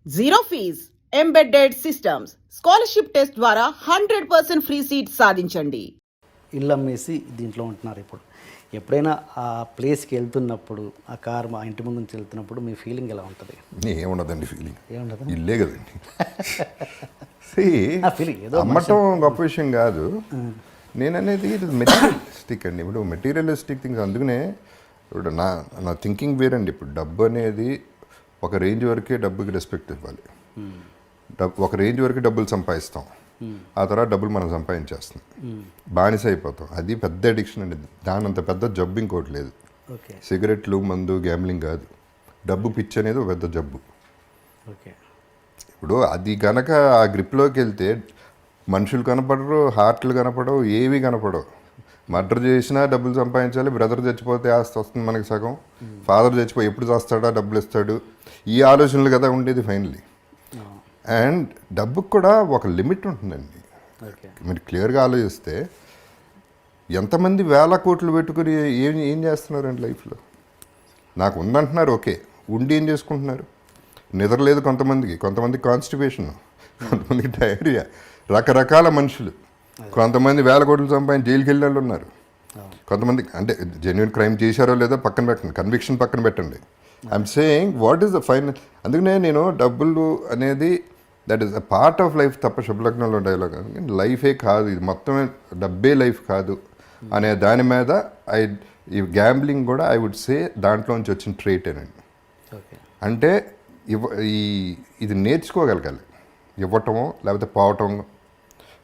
Zero fees embedded systems scholarship test ద్వారా 100% free seat సాధించండి. ఇల్లు అమ్మేసి దీంట్లో ఉంటున్నారు. ఇప్పుడు ఎప్పుడైనా ఆ ప్లేస్కి వెళ్తున్నప్పుడు ఆ కార్ మా ఇంటి ముందు నుంచి వెళ్తున్నప్పుడు మీ ఫీలింగ్ ఎలా ఉంటుంది? ఏముండదండి ఫీలింగ్, ఏముండదు, ఇల్లే కదండి. ఆ ఫీలింగ్ ఏదో అమ్మటం గొప్ప విషయం కాదు. నేను అనేది ఇది మెటీరియలిస్టిక్ అండి. ఇప్పుడు మెటీరియలిస్టిక్ థింగ్స్, అందుకనే ఇప్పుడు నా థింకింగ్ వేరండి. ఇప్పుడు డబ్బు అనేది ఒక రేంజ్ వరకే డబ్బుకి రెస్పెక్ట్ ఇవ్వాలి. ఒక రేంజ్ వరకు డబ్బులు సంపాదిస్తాం, ఆ తర్వాత డబ్బులు మనం సంపాదించేస్తాం, బానిస అయిపోతాం. అది పెద్ద అడిక్షన్ అండి. దాని అంత పెద్ద జబ్బు ఇంకోటి లేదు. సిగరెట్లు, మందు, గ్యామ్లింగ్ కాదు, డబ్బు పిచ్చి అనేది ఒక పెద్ద జబ్బు. ఇప్పుడు అది కనుక ఆ గ్రిప్లోకి వెళ్తే మనుషులు కనపడరు, హార్ట్లు కనపడవు, ఏవి కనపడవు. మర్డర్ చేసినా డబ్బులు సంపాదించాలి, బ్రదర్ చచ్చిపోతే ఆస్తి వస్తుంది మనకి సగం, ఫాదర్ చచ్చిపోయి ఎప్పుడు చేస్తాడా, డబ్బులు ఇస్తాడు, ఈ ఆలోచనలు కదా ఉండేది ఫైనల్లీ. అండ్ డబ్బుకు కూడా ఒక లిమిట్ ఉంటుందండి. మీరు క్లియర్గా ఆలోచిస్తే ఎంతమంది వేల కోట్లు పెట్టుకుని ఏం చేస్తున్నారండి లైఫ్లో? నాకు ఉందంటున్నారు, ఓకే, ఉండి ఏం చేసుకుంటున్నారు? నిద్ర లేదు కొంతమంది కాన్స్టిపేషన్, కొంతమందికి డయేరియా, రకరకాల మనుషులు. కొంతమంది వేల కోట్లు సంపాదించి జైలుకి వెళ్ళే వాళ్ళు ఉన్నారు. కొంతమంది అంటే జెన్యున్ క్రైమ్ చేశారో లేదో పక్కన పెట్టండి, కన్విక్షన్ పక్కన పెట్టండి. I'm saying what is the final. అందుకనే నేను డబ్బులు అనేది that is a part of life తప్ప, శుభలగ్నంలో డైలాగ్ లైఫే కాదు, ఇది మొత్తమే డబ్బే లైఫ్ కాదు అనే దాని మీద ఈ గ్యాంబ్లింగ్ కూడా ఐ వుడ్ సే దాంట్లోంచి వచ్చిన ట్రేటేనండి. అంటే ఇది నేర్చుకోగలగాలి, ఇవ్వటమో లేకపోతే పోవటం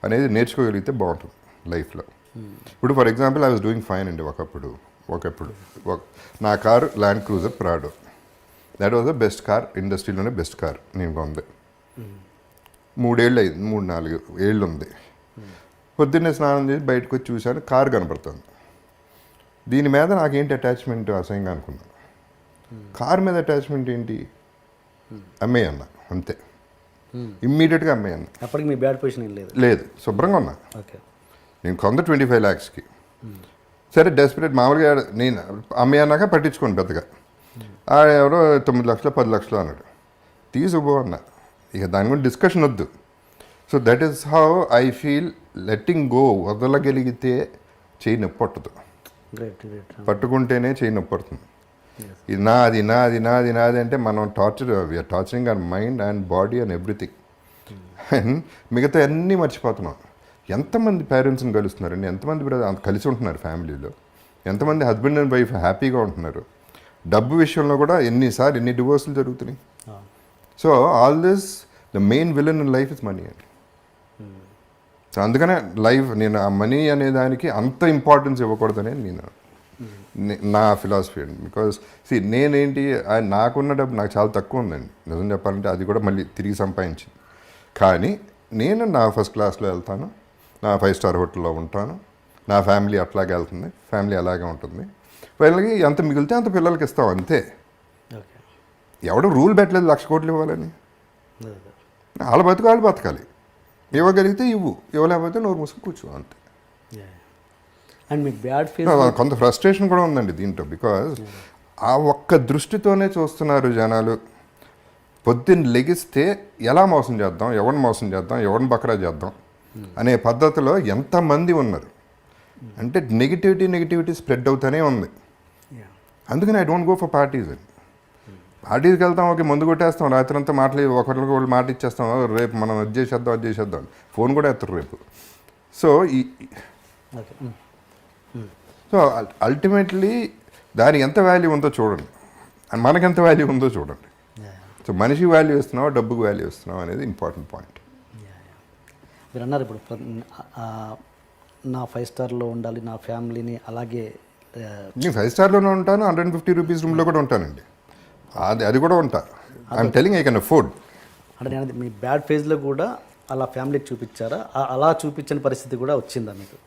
అనేది నేర్చుకోగలిగితే బాగుంటుంది లైఫ్లో. ఇప్పుడు for example I was doing fine అండి. ఒకప్పుడు నా car Land Cruiser Prado. That was the best car, ఇండస్ట్రీలోనే బెస్ట్ కార్ నేను కొంది. 3 ఏళ్ళు అయింది, 3-4 ఏళ్ళు ఉంది. పొద్దున్నే స్నానం చేసి బయటకు వచ్చి చూశాను, కారు కనపడుతుంది. దీని మీద నాకేంటి అటాచ్మెంట్ అసహ్యంగా అనుకున్నాను. కారు మీద అటాచ్మెంట్ ఏంటి? అమ్మేయన్నా అంతే, ఇమ్మీడియట్గా అమ్మేయన్నా. అప్పటికి మీ బ్యాడ్ పొజిషన్ లేదు, శుభ్రంగా ఉన్నా. నేను కొంద 25 lakhsకి. సరే డెస్పరేట్ మామూలుగా నేను అమ్మేయన్నాక పట్టించుకోండి పెద్దగా. ఎవరో 9 లక్షలు 10 లక్షలు అన్నాడు, తీసుకుపో అన్నా. ఇక దాని గురించి డిస్కషన్ వద్దు. So that is how I feel. Letting go, వదలగలిగితే చేయి నొప్పి పట్టదు, పట్టుకుంటేనే చేయి నొప్పి పడుతుంది. ఇది నాది అంటే మనం we are torturing our mind and body and everything. And మిగతా అన్నీ మర్చిపోతున్నాం. ఎంతమంది పేరెంట్స్ని కలుస్తున్నారండి, ఎంతమంది కలిసి ఉంటున్నారు ఫ్యామిలీలో, ఎంతమంది హస్బెండ్ అండ్ వైఫ్ హ్యాపీగా ఉంటున్నారు. డబ్బు విషయంలో కూడా ఎన్ని డివోర్సులు జరుగుతున్నాయి. So all this the main villain in life is money అండి. సో అందుకనే నేను ఆ మనీ అనే దానికి అంత ఇంపార్టెన్స్ ఇవ్వకూడదనే నా ఫిలాసఫీ అండి. బికాజ్ నేనేంటి, నాకున్న డబ్బు నాకు చాలా తక్కువ ఉందండి నిజం చెప్పాలంటే. అది కూడా మళ్ళీ తిరిగి సంపాదించింది. కానీ నేను నా ఫస్ట్ క్లాస్లో వెళ్తాను, నా 5-star హోటల్లో ఉంటాను, నా ఫ్యామిలీ అట్లాగే వెళ్తుంది, ఫ్యామిలీ అలాగే ఉంటుంది. వీళ్ళకి ఎంత మిగిలితే అంత పిల్లలకి ఇస్తాం అంతే. ఎవడో రూల్ పెట్టలేదు 1,00,000 కోట్లు ఇవ్వాలని. వాళ్ళ వాళ్ళు బతకాలి. ఇవ్వగలిగితే ఇవ్వు, ఇవ్వలేకపోతే నోరు మూసుకు కూర్చో అంతే. అండ్ మీకు బ్యాడ్ ఫీల్, కొంత ఫ్రస్ట్రేషన్ కూడా ఉందండి దీంట్లో. బికాజ్ ఆ ఒక్క దృష్టితోనే చూస్తున్నారు జనాలు. పొద్దున్న లెగిస్తే ఎలా మోసం చేద్దాం, ఎవరిని బకరా చేద్దాం అనే పద్ధతిలో ఎంతమంది ఉన్నారు అంటే నెగిటివిటీ స్ప్రెడ్ అవుతూనే ఉంది. అందుకని I don't go for parties అండి. పార్టీస్కి వెళ్తాం, ఓకే, ముందు కొట్టేస్తాం, రాత్రి అంతా ఒకరికి వాళ్ళు మాట ఇచ్చేస్తాం, రేపు మనం అది చేసేద్దాం ఫోన్ కూడా ఎత్తారు రేపు. సో అల్టిమేట్లీ దానికి ఎంత వాల్యూ ఉందో చూడండి, అండ్ మనకెంత వాల్యూ ఉందో చూడండి. సో మనిషికి వాల్యూ ఇస్తున్నావా, డబ్బుకి వాల్యూ ఇస్తున్నావా అనేది ఇంపార్టెంట్ పాయింట్. మీరు అన్నారు ఇప్పుడు నా 5-starలో ఉండాలి, నా ఫ్యామిలీని అలాగే. నేను 5-starలోనే ఉంటాను, 150 రూపీస్ రూమ్లో కూడా ఉంటానండి. అది కూడా ఉంటా. I'm telling I can afford. అంటే నేను మీ బ్యాడ్ ఫేజ్లో కూడా అలా ఫ్యామిలీకి చూపించారా? అలా చూపించని పరిస్థితి కూడా వచ్చిందా మీకు?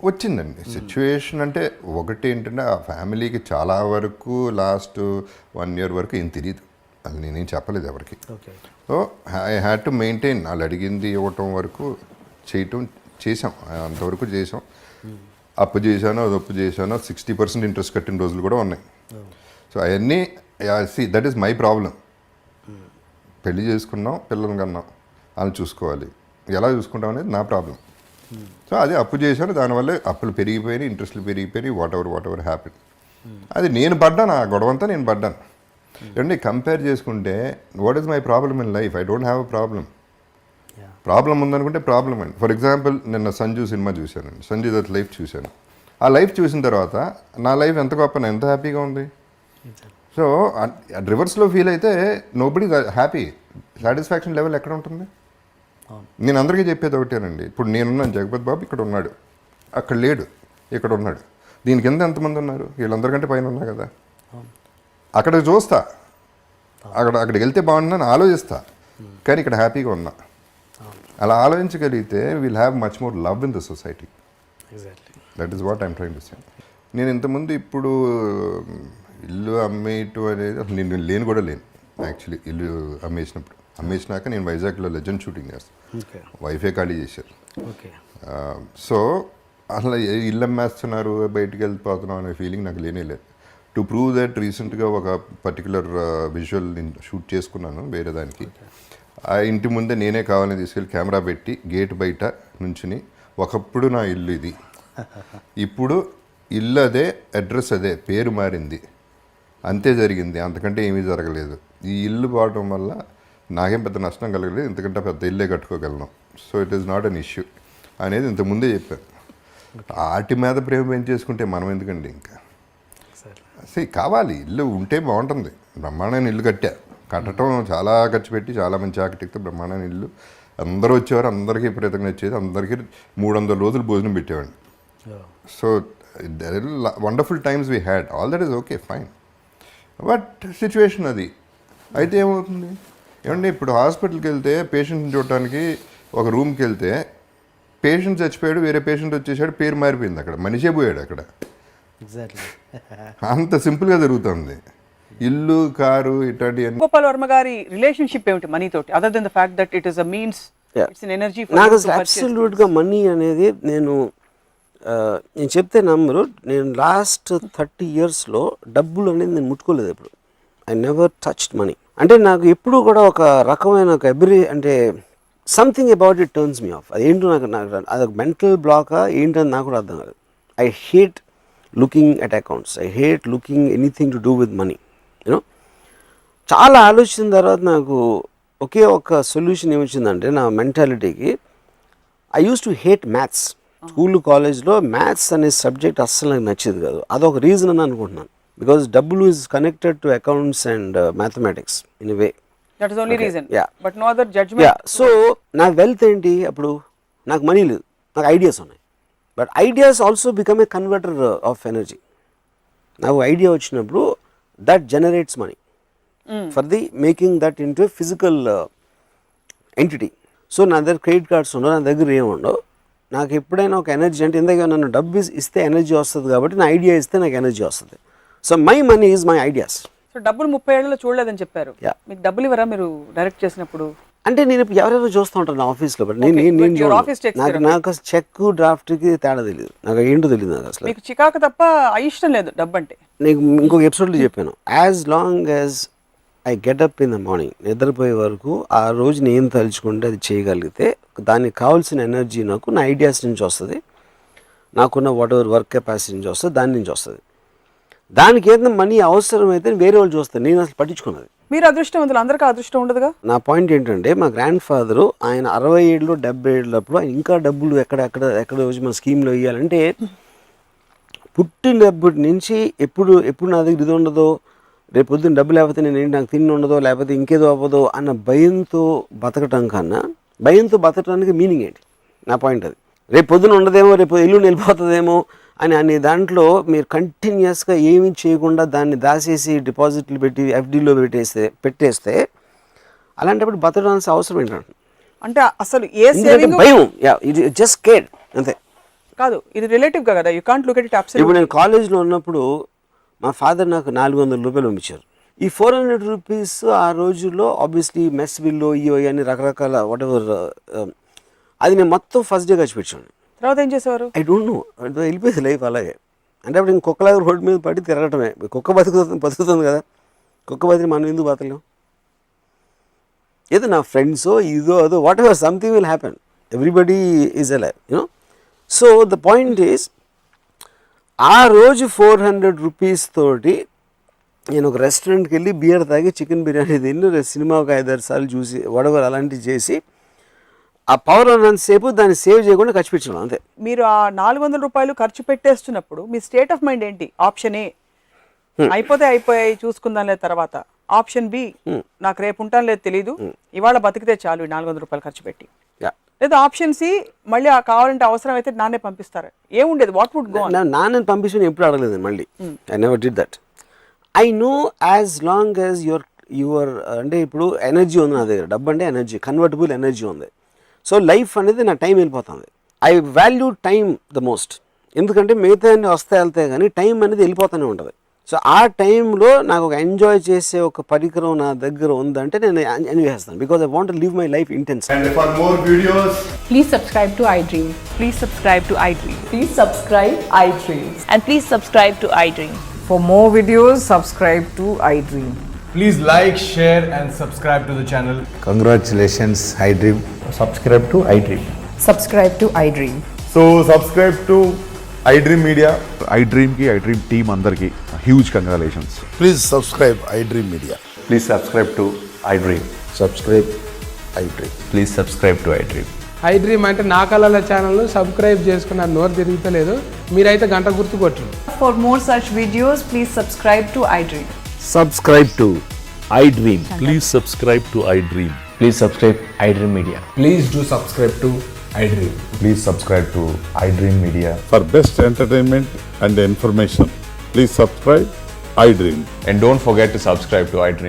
వచ్చిందండి సిచ్యువేషన్. అంటే ఒకటి ఏంటంటే ఆ ఫ్యామిలీకి చాలా వరకు లాస్ట్ 1 year వరకు ఏం తెలియదు, అది నేనేం చెప్పలేదు ఎవరికి. So I had to maintain. వాళ్ళు అడిగింది ఇవ్వటం వరకు చేసాం, అంతవరకు చేసాం. అప్పు చేశానో 60% ఇంట్రెస్ట్ కట్టిన రోజులు కూడా ఉన్నాయి. సో అవన్నీ దట్ ఈస్ మై ప్రాబ్లం. పెళ్లి చేసుకున్నాం, పిల్లల్ని కన్నాం, వాళ్ళని చూసుకోవాలి. ఎలా చూసుకుంటాం అనేది నా ప్రాబ్లం. సో అదే అప్పు చేశాను, దానివల్ల అప్పులు పెరిగిపోయినాయి, ఇంట్రెస్ట్లు పెరిగిపోయినాయి, వాట్ ఎవర్ హ్యాపీ. అది నేను పడ్డాను, ఆ గొడవంతా నేను పడ్డాను. ఏమంటే కంపేర్ చేసుకుంటే what is my problem in life? I don't have a problem ఉందనుకుంటే ప్రాబ్లం అండి. ఫర్ ఎగ్జాంపుల్ నిన్న సంజు సినిమా చూశానండి, సంజయ్ దత్ లైఫ్ చూశాను. ఆ లైఫ్ చూసిన తర్వాత నా లైఫ్ ఎంత గొప్ప, ఎంత హ్యాపీగా ఉంది. సో రివర్స్లో ఫీల్ అయితే నోబడీ హ్యాపీ. సాటిస్ఫాక్షన్ లెవెల్ ఎక్కడ ఉంటుంది? నేను అందరికీ చెప్పేది ఒకటేనండి. ఇప్పుడు నేనున్నాను, జగపతి బాబు ఇక్కడ ఉన్నాడు, అక్కడ లేడు, ఇక్కడ ఉన్నాడు. దీని కింద ఎంతమంది ఉన్నారు? వీళ్ళందరికంటే పైన ఉన్నా కదా. అక్కడికి చూస్తా, అక్కడికి వెళ్తే బాగుంటుందని ఆలోచిస్తా, కానీ ఇక్కడ హ్యాపీగా ఉన్నా. అలా ఆలోచించగలిగితే will have much more love in the society. That is what I'm trying to say. నేను ఇంతకుముందు ఇప్పుడు ఇల్లు అమ్మేయటం అనేది అసలు నేను లేను కూడా లేను. యాక్చువల్లీ ఇల్లు అమ్మేసినాక నేను వైజాగ్లో లెజెండ్ షూటింగ్ చేస్తాను, వైఫే ఖాళీ చేశారు. సో అసలు ఇల్లు అమ్మేస్తున్నారు, బయటికి వెళ్ళిపోతున్నాం అనే ఫీలింగ్ నాకు లేనే లేదు. టు ప్రూవ్ దట్ రీసెంట్గా ఒక పర్టికులర్ విజువల్ నేను షూట్ చేసుకున్నాను వేరే దానికి. ఆ ఇంటి ముందే నేనే కావాలని తీసుకెళ్ళి కెమెరా పెట్టి గేట్ బయట నుంచుని, ఒకప్పుడు నా ఇల్లు ఇది, ఇప్పుడు ఇల్లు అదే, అడ్రస్ అదే, పేరు మారింది, అంతే జరిగింది, అంతకంటే ఏమీ జరగలేదు. ఈ ఇల్లు పోవడం వల్ల నాకేం పెద్ద నష్టం కలగలేదు, ఇంతకంటే పెద్ద ఇల్లే కట్టుకోగలను. So it is not an issue అనేది ఇంతకుముందే చెప్పాను. వాటి మీద ప్రేమ పెంచేసుకుంటే మనం ఎందుకండి ఇంకా కావాలి. ఇల్లు ఉంటే బాగుంటుంది. బ్రహ్మాండమైన ఇల్లు కట్టడం చాలా ఖర్చు పెట్టి చాలా మంచి ఆర్కిటెక్ట్, బ్రహ్మాండమైన ఇల్లు, అందరూ వచ్చేవారు, అందరికీ విపరీతంగా వచ్చేది, అందరికీ 300 రోజులు భోజనం పెట్టేవాడిని. So wonderful times we had, all that is okay fine. But situation అది అయితే ఏమవుతుంది ఏమంటే, ఇప్పుడు హాస్పిటల్కి వెళ్తే పేషెంట్ని చూడటానికి ఒక రూమ్కి వెళ్తే పేషెంట్ చచ్చిపోయాడు, వేరే పేషెంట్ వచ్చేసాడు, పేరు మారిపోయింది, అక్కడ మనిషే పోయాడు అక్కడ. అంత సింపుల్గా జరుగుతుంది. ఇల్లు, కారు, ఇట్లాంటి గోపాల్ వర్మ గారి రిలేషన్షిప్ ఏమిటి మనీ తోటి, other than the fact that it is a means, it's an energy? నాకు అబ్సల్యూట్గా మనీ అనేది నేను చెప్తే నమ్మరు. నేను లాస్ట్ 30 yearsలో డబ్బులు అనేది నేను ముట్టుకోలేదు ఎప్పుడు. I never touched money. అంటే నాకు ఎప్పుడు కూడా ఒక రకమైన ఒక అంటే something about it turns me of. అదేంటో నాకు అదొక మెంటల్ బ్లాకా ఏంటని నాకు కూడా అర్థం కాదు. I hate looking at accounts, I hate looking anything to do with money. You know, చాలా ఆలోచించిన తర్వాత నాకు ఒకే ఒక సొల్యూషన్ ఏమొచ్చిందంటే నా మెంటాలిటీకి, I used to hate maths. School, కాలేజ్లో మ్యాథ్స్ అనే సబ్జెక్ట్ అస్సలు నాకు నచ్చేది కాదు. అదొక రీజన్ అని అనుకుంటున్నాను. బికాజ్ డబ్బులు is connected to accounts and mathematics in a way. That is only reason, but no other yeah. Judgment. So నా వెల్త్ ఏంటి? అప్పుడు నాకు మనీ లేదు, నాకు ఐడియాస్ ఉన్నాయి. But ideas also become a converter of energy. నాకు idea వచ్చినప్పుడు that generates money for the making that into physical entity. So నా దగ్గర క్రెడిట్ కార్డ్స్ ఉండవు, నా దగ్గర ఏముండవు. నాకు ఎప్పుడైనా ఒక ఎనర్జీ అంటే, ఎందుకంటే నన్ను డబ్బు ఇస్తే ఎనర్జీ వస్తుంది కాబట్టి నా ఐడియా ఇస్తే నాకు ఎనర్జీ వస్తుంది. So my money is my ideas. So డబ్బులు 30 ఏళ్లలో చూడలేదని చెప్పారు. మీకు డబ్బులు ఇవ్వరా మీరు డైరెక్ట్ చేసినప్పుడు? అంటే నేను ఇప్పుడు ఎవరెవరో చూస్తూ ఉంటాను నా ఆఫీస్లో, బట్ నాకు చెక్ డ్రాఫ్ట్కి తేడా తెలియదు, నాకు ఏంటో తెలియదు. నాకు అసలు మీకు చికాకు తప్ప ఇష్టం లేదు డబ్బు అంటే. నీకు ఇంకొక ఎపిసోడ్లో చెప్పాను, as long as I get up in the morning, నిద్రపోయే వరకు ఆ రోజు నేను తలుచుకుంటే అది చేయగలిగితే దానికి కావాల్సిన ఎనర్జీ నాకు నా ఐడియాస్ నుంచి వస్తుంది, నాకున్న వాట్ ఎవర్ వర్క్ కెపాసిటీ నుంచి వస్తుంది, దాని నుంచి వస్తుంది. దానికి ఏదైనా మనీ అవసరమైతే వేరే వాళ్ళు చూస్తారు, నేను అసలు పట్టించుకున్నది. మీరు అదృష్టవంతులు, అందరికీ అదృష్టం ఉండదుగా. నా పాయింట్ ఏంటంటే, మా గ్రాండ్ ఫాదరు ఆయన 67 70 ఏళ్ళప్పుడు ఆయన ఇంకా డబ్బులు ఎక్కడ వచ్చి మన స్కీమ్లో ఇవ్వాలంటే, పుట్టినప్పటి నుంచి ఎప్పుడు నా దగ్గర ఇది ఉండదో, రేపు పొద్దున్న డబ్బు లేకపోతే నాకు తిండి ఉండదో, లేకపోతే ఇంకేదో అవ్వదో అన్న భయంతో బతకటం కన్నా, భయంతో బతకడానికి మీనింగ్ ఏంటి? నా పాయింట్ అది. రేపు పొద్దున ఉండదేమో, రేపు ఎల్లుండి వెళ్ళిపోతుందేమో అనే దాంట్లో మీరు కంటిన్యూస్గా ఏమీ చేయకుండా దాన్ని దాచేసి డిపాజిట్లు పెట్టి ఎఫ్డీలో పెట్టేస్తే అలాంటప్పుడు బతకడానికి అవసరం ఏంటంటే, అంటే అసలు ఏ సేవింగ్ భయం, ఇది జస్ట్ కేర్ అంతే. కాదు, ఇది రిలేటివ్ కదా, you can't look at it absolutely. ఇప్పుడు నేను కాలేజ్లో ఉన్నప్పుడు మా ఫాదర్ నాకు 400 రూపాయలు పంపించారు. ఈ 400 రూపీస్ ఆ రోజుల్లో ఆబ్వియస్లీ మెస్ బిల్లు ఇవో అని రకరకాల వాట్ ఎవర్, అది నేను మొత్తం ఫస్ట్ డే ఖర్చు పెట్టాను. తర్వాత ఏం చేసేవారు? ఐ డోంట్ నో, వెళ్ళిపోయింది లైఫ్ అలాగే. అంటే అప్పుడు ఇంకొకలాగా రోడ్డు మీద పడి తిరగటమే. కుక్క బతుకుతుంది కదా, కుక్క బతికి మనం ఎందుకు బతకలేం? ఏదో నా ఫ్రెండ్సో ఇదో అదో what ever something will happen, everybody is alive you know. So the point is, ఆ రోజు 400 రూపీస్ తోటి నేను ఒక రెస్టారెంట్కి వెళ్ళి బియర్ తాగి చికెన్ బిర్యానీ తిని సినిమా ఒక 5-6 సార్లు చూసి వడవర్ అలాంటివి చేసి ఆ పవర్ ఉన్నంతసేపు దాన్ని సేవ్ చేయకుండా ఖర్చు పెట్టాను అంతే. మీరు ఆ 400 రూపాయలు ఖర్చు పెట్టేస్తున్నప్పుడు మీ స్టేట్ ఆఫ్ మైండ్ ఏంటి? ఆప్షన్ ఏ, అయిపోయాయి చూసుకుందాం తర్వాత. ఆప్షన్ బి, నాకు రేపు ఉంటాను లేదు తెలీదు, ఇవాళ బతికితే చాలు 400 రూపాయలు ఖర్చు పెట్టి. లేదా ఆప్షన్ సి, మళ్ళీ కావాలంటే అవసరం అయితే నాన్నే పంపిస్తారు. ఏముండేది? What would go? నాన్నని పంపించి ఎప్పుడు అడగలేదు మళ్ళీ. I never did that. I know as long as your అంటే ఇప్పుడు ఎనర్జీ ఉంది నా దగ్గర, డబ్బు అంటే ఎనర్జీ, కన్వర్టబుల్ ఎనర్జీ ఉంది. సో లైఫ్ అనేది నా టైం వెళ్ళిపోతుంది. I value time the most. ఎందుకంటే మిగతా అన్ని వస్తే వెళ్తాయి కానీ టైం అనేది వెళ్ళిపోతూనే ఉంటుంది. సో ఆ టైంలో నాకు ఒక ఎంజాయ్ చేసే ఒక పరికరం నా దగ్గర ఉందంటే నేను ఎంజాయ్ చేస్తాను, because I want to live my life intense. And for more videos, Please subscribe to iDream. Please subscribe to iDream. Please subscribe iDream. And please subscribe to iDream. For more videos, subscribe to iDream. please like, share and subscribe to the channel. Congratulations, iDream. Subscribe to iDream. Subscribe to iDream. So subscribe to iDream Media. iDream ki iDream team అందరికి huge congratulations. Please subscribe iDream Media. Please subscribe to iDream. Subscribe iDream. Please subscribe to iDream. iDream అంటే నా కళల ఛానల్ను subscribe చేసుకున్న నోరు తిరుగుతలేదు, మీరైతే గంట గుర్తు కొట్టండి. For more such videos, please subscribe to iDream. Subscribe to iDream. Please subscribe to iDream. Please subscribe iDream Media. Please do subscribe to iDream. Please subscribe to iDream Media. For best entertainment and information, please subscribe iDream. And don't forget to subscribe to iDream.